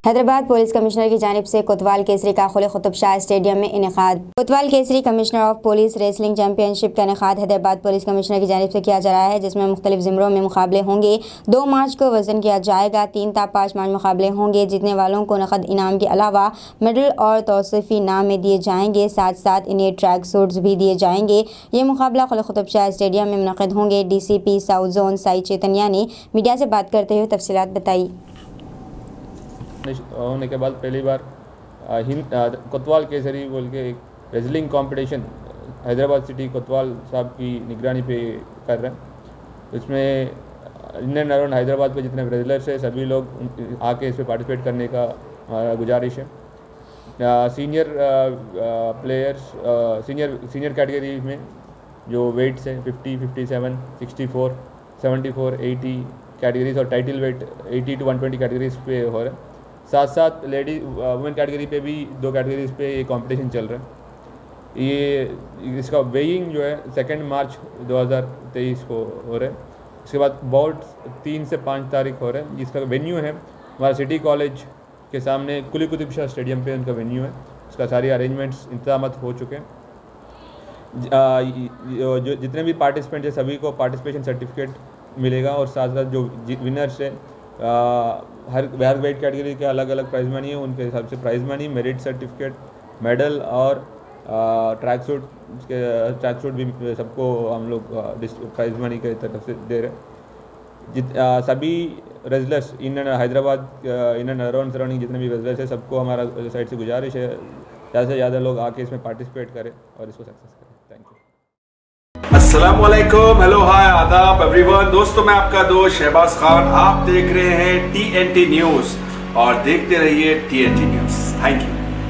Hyderabad police commissioner की जानिब से कोतवाल केसरी का खुले कुतुब शाह स्टेडियम में इनेकाद। कोतवाल Kesari commissioner of police wrestling championship का इनेकाद हैदराबाद पुलिस कमिश्नर की जानिब से किया जा रहा है, जिसमें मुख्तलिफ ज़िमरों में मुकाबले होंगे। 2 मार्च को वजन किया जाएगा। 3 ta 5 मार्च मुकाबले होंगे। जीतने वालों को नकद इनाम के अलावा मेडल और तौसीफ़ी इनाम में दिए जाएंगे। साथ साथ इन्हें ट्रैक सूट्स भी दिए जाएंगे। ये मुकाबला खुले कुतुब शाह स्टेडियम में मुनक़िद होंगे। DCP south zone Sai Chaitanya ने मीडिया से बात करते हुए तफसीलात बताई। होने के बाद पहली बार कोतवाल केसरी बोल के एक रेसलिंग कंपटीशन हैदराबाद सिटी कोतवाल साहब की निगरानी पे कर रहे हैं। इसमें इंडियन अराउंड हैदराबाद पे जितने रेसलर्स हैं सभी लोग आके इस पर पार्टिसिपेट करने का गुजारिश है। सीनियर प्लेयर्स सीनियर कैटेगरी में जो वेट्स हैं 50, 57, 64, 74, 80 कैटेगरीज और टाइटल वेट 80 to 120 कैटेगरीज पे हो रहा है। साथ साथ लेडी वुमेन कैटेगरी पे भी 2 कैटेगरीज पे ये कंपटीशन चल रहा है। ये इसका वेइंग जो है 2 मार्च 2023 को हो रहा है। उसके बाद बाउट 3 से 5 तारीख हो रहा है। जिसका वेन्यू है हमारा सिटी कॉलेज के सामने कुली कुतुब शाह स्टेडियम पे उनका वेन्यू है। उसका सारी अरेंजमेंट्स इंतजाम हो चुके हैं। जो जितने भी पार्टिसिपेंट है सभी को पार्टिसिपेशन सर्टिफिकेट मिलेगा और साथ साथ जो विनर्स है हर वेट कैटेगरी के अलग अलग प्राइज मनी है, उनके हिसाब से prize money, merit certificate, medal और ट्रैक सूट भी सबको हम लोग प्राइज मनी के तरफ से दे रहे हैं। सभी wrestlers in Hyderabad in and around surrounding जितने भी रेसलर्स है सबको हमारा साइड से गुजारिश है ज़्यादा से ज़्यादा लोग आके इसमें पार्टिसिपेट करें और इसको सक्सेस करें। Thank you. अस्सलाम वालेकुम, हेलो, हाय, आदाब एवरीवन। दोस्तों मैं आपका दोस्त शहबाज खान, आप देख रहे हैं TNT न्यूज़ और देखते रहिए TNT न्यूज़। Thank you.